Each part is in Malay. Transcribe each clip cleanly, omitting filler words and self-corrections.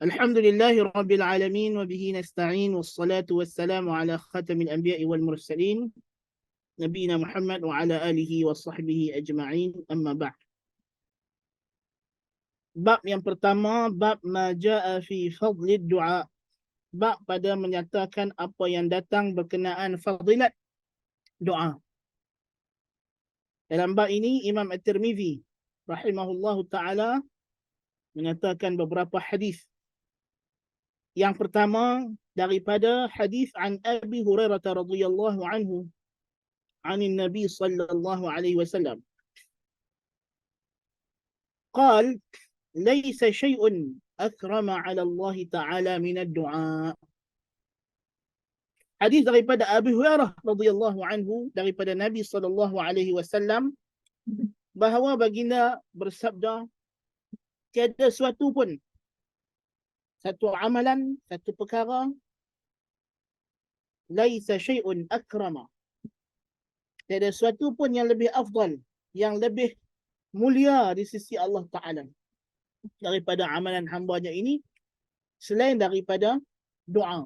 Alhamdulillahi Rabbil Alamin wa bihi nasta'in wassalatu wassalamu ala khatamil anbiya'i wal mursalin Nabiyina Muhammad wa ala alihi wa sahbihi ajma'in amma ba'd. Bab yang pertama, bab ma ja'a fi fadlid du'a. Bab pada menyatakan apa yang datang berkenaan fadilat doa. Dalam bab ini Imam At-Tirmizi rahimahullahu taala menyatakan beberapa hadis. Yang pertama daripada hadis an Abi Hurairah radhiyallahu anhu anin Nabi sallallahu alaihi wasallam. قال ليس شيء أكرم على الله تعالى من الدعاء. Hadis daripada Abu Hurairah radhiyallahu anhu daripada Nabi sallallahu alaihi wasallam bahawa baginda bersabda, tiada suatu pun, satu amalan, satu perkara, laisa syai'un akrama, tiada suatu pun yang lebih afdal, yang lebih mulia di sisi Allah Ta'ala daripada amalan hambanya ini selain daripada doa.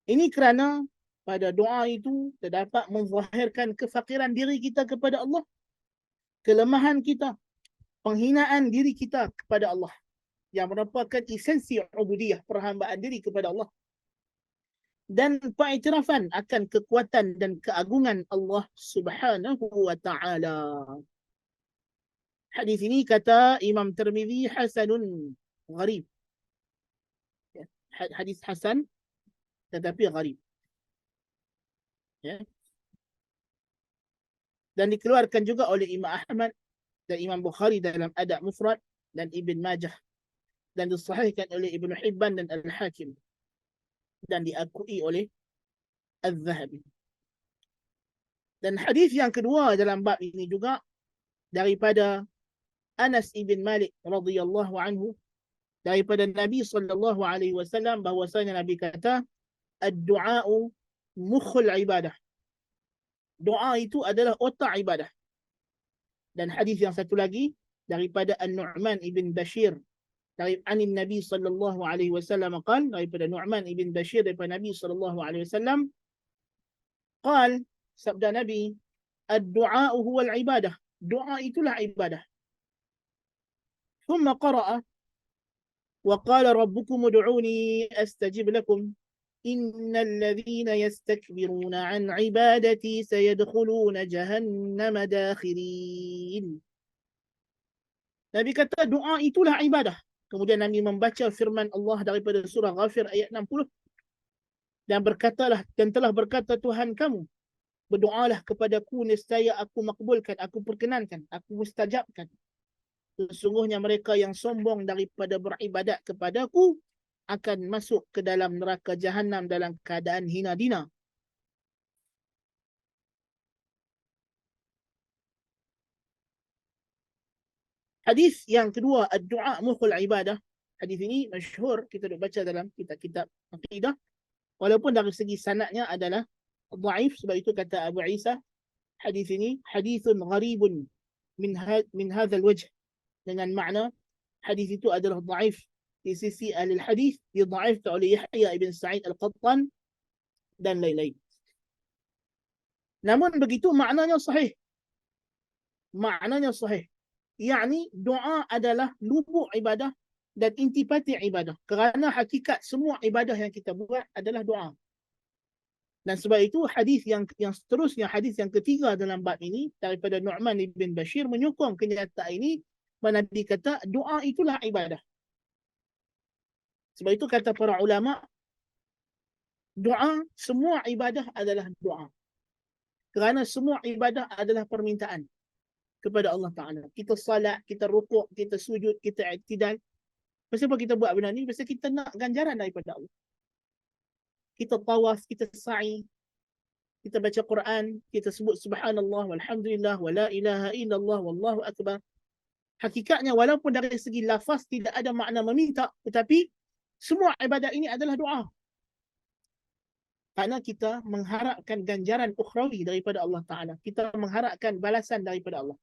Ini kerana pada doa itu terdapat menzahirkan kefakiran diri kita kepada Allah, kelemahan kita, penghinaan diri kita kepada Allah, yang merupakan esensi ubudiyah, perhambaan diri kepada Allah, dan pengiktirafan akan kekuatan dan keagungan Allah Subhanahu wa taala. Hadis ini kata Imam Tirmizi hasanun gharib. Hadis hasan tetapi gharib. Ya. Dan dikeluarkan juga oleh Imam Ahmad dan Imam Bukhari dalam Adab Mufrad dan Ibn Majah, dan disahihkan oleh Ibn Hibban dan Al-Hakim, dan diakui oleh Al-Zahabi. Dan hadis yang kedua dalam bab ini juga daripada Anas ibn Malik radhiyallahu anhu daripada Nabi sallallahu alaihi wasallam bahwasanya Nabi kata, ad-du'a'u mukhul ibadah. Doa itu adalah otak ibadah. Dan hadis yang satu lagi daripada An-Nu'man ibn Bashir dari anin Nabi sallallahu alaihi wasallam qal, daripada Nu'man ibn Bashir daripada Nabi sallallahu alaihi wasallam qal, sabda Nabi, ad-du'a'u huwa al-ibadah. Doa itulah ibadah. ثم قرأ وقال ربكم ادعوني أستجب لكم إن الذين يستكبرون عن عبادتي سيدخلون جهنم داخرين. Nabi kata doa itulah ibadah. Kemudian Nabi membaca firman Allah daripada surah Ghafir ayat 60. Dan berkatalah, dan telah berkata Tuhan kamu, berdoalah kepadaku, nescaya aku makbulkan, aku perkenankan, aku mustajabkan. Sesungguhnya mereka yang sombong daripada beribadat kepadaku akan masuk ke dalam neraka Jahannam dalam keadaan hina dina. Hadis yang kedua, ad-du'a mukhul ibadah. Hadis ini masyhur, kita dah baca dalam kitab-kitab aqidah, walaupun dari segi sanadnya adalah dhaif. Sebab itu kata Abu Isa, hadis ini hadithun gharibun min hadzal wajh, dengan makna hadis itu adalah dhaif di sisi ahli hadis, didhaifkan oleh Yahya ibn Sa'id al-Qattan dan lain-lain. Namun begitu maknanya sahih. Maknanya sahih. Yakni doa adalah lubuk ibadah dan intipati ibadah. Kerana hakikat semua ibadah yang kita buat adalah doa. Dan sebab itu hadis yang seterusnya, hadis yang ketiga dalam bab ini daripada Nu'man ibn Bashir menyokong kenyataan ini. Nabi kata doa itulah ibadah. Sebab itu kata para ulama, doa, semua ibadah adalah doa. Kerana semua ibadah adalah permintaan kepada Allah Ta'ala. Kita salat, kita rukuk, kita sujud, kita i'tidal. Pasal apa kita buat benda ni? Pasal kita nak ganjaran daripada Allah. Kita tawaf, kita sa'i, kita baca Quran, kita sebut subhanallah, walhamdulillah, wa la ilaha illallah, wallahu akbar. Hakikatnya walaupun dari segi lafaz tidak ada makna meminta, tetapi semua ibadat ini adalah doa. Kerana kita mengharapkan ganjaran ukhrawi daripada Allah Ta'ala. Kita mengharapkan balasan daripada Allah.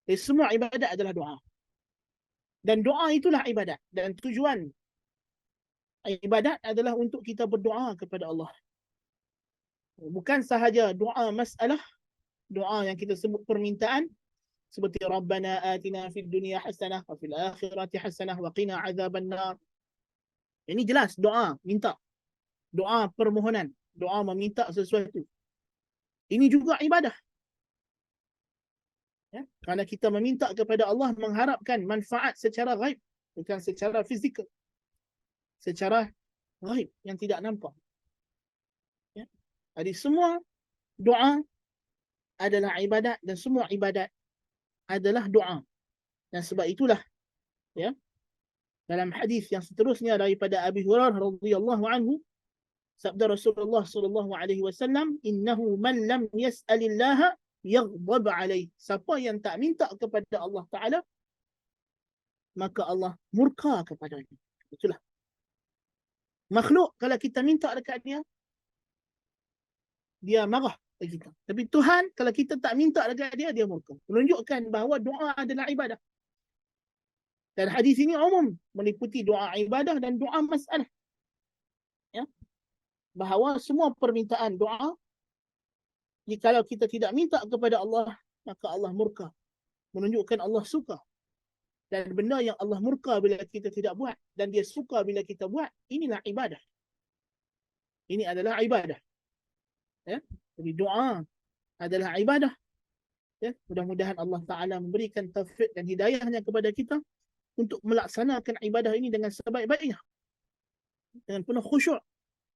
Jadi semua ibadat adalah doa. Dan doa itulah ibadat. Dan tujuan ibadat adalah untuk kita berdoa kepada Allah. Bukan sahaja doa masalah, doa yang kita sebut permintaan, seperti Rabbana atina fid dunya hasanah wa fil akhirati hasanah wa qina azabannar. Ini jelas doa, minta. Doa permohonan, doa meminta sesuatu. Ini juga ibadah. Ya? Kerana kita meminta kepada Allah mengharapkan manfaat secara ghaib, bukan secara fizikal. Secara ghaib yang tidak nampak. Ya? Jadi semua doa adalah ibadat dan semua ibadat adalah doa. Dan sebab itulah, ya, dalam hadis yang seterusnya daripada Abi Hurairah radhiyallahu anhu, sabda Rasulullah sallallahu alaihi wasallam, innahu man lam yas'alillah yaghdab alaih. Siapa yang tak minta kepada Allah Taala, maka Allah murka kepadanya. Itulah. Makhluk kalau kita minta dekat dia, dia marah kepada kita. Tapi Tuhan kalau kita tak minta dekat dia, dia murka. Menunjukkan bahawa doa adalah ibadah. Dan hadis ini umum, meliputi doa ibadah dan doa masalah. Ya. Bahawa semua permintaan doa, jikalau kita tidak minta kepada Allah, maka Allah murka. Menunjukkan Allah suka. Dan benda yang Allah murka bila kita tidak buat, dan dia suka bila kita buat, inilah ibadah. Ini adalah ibadah. Ya. Jadi doa adalah ibadah. Ya. Mudah-mudahan Allah Ta'ala memberikan taufik dan hidayahnya kepada kita untuk melaksanakan ibadah ini dengan sebaik-baiknya. Dengan penuh khusyuk.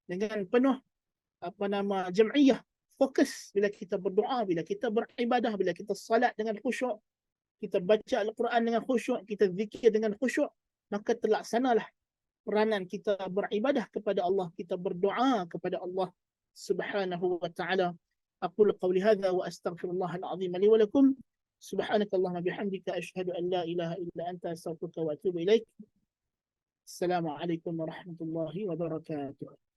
Dengan penuh jam'iyah. Fokus bila kita berdoa, bila kita beribadah, bila kita salat dengan khusyuk, kita baca Al-Quran dengan khusyuk, kita zikir dengan khusyuk, maka terlaksanalah peranan kita beribadah kepada Allah, kita berdoa kepada Allah Subhanahu wa ta'ala. Aqulu qawli hadha wa astaghfirullah al-azim li wa lakum. Subhanakallahumma bihamdika asyhadu an la ilaha illa anta astaghfiruka wa atubu ilaik. Assalamualaikum warahmatullahi wabarakatuh.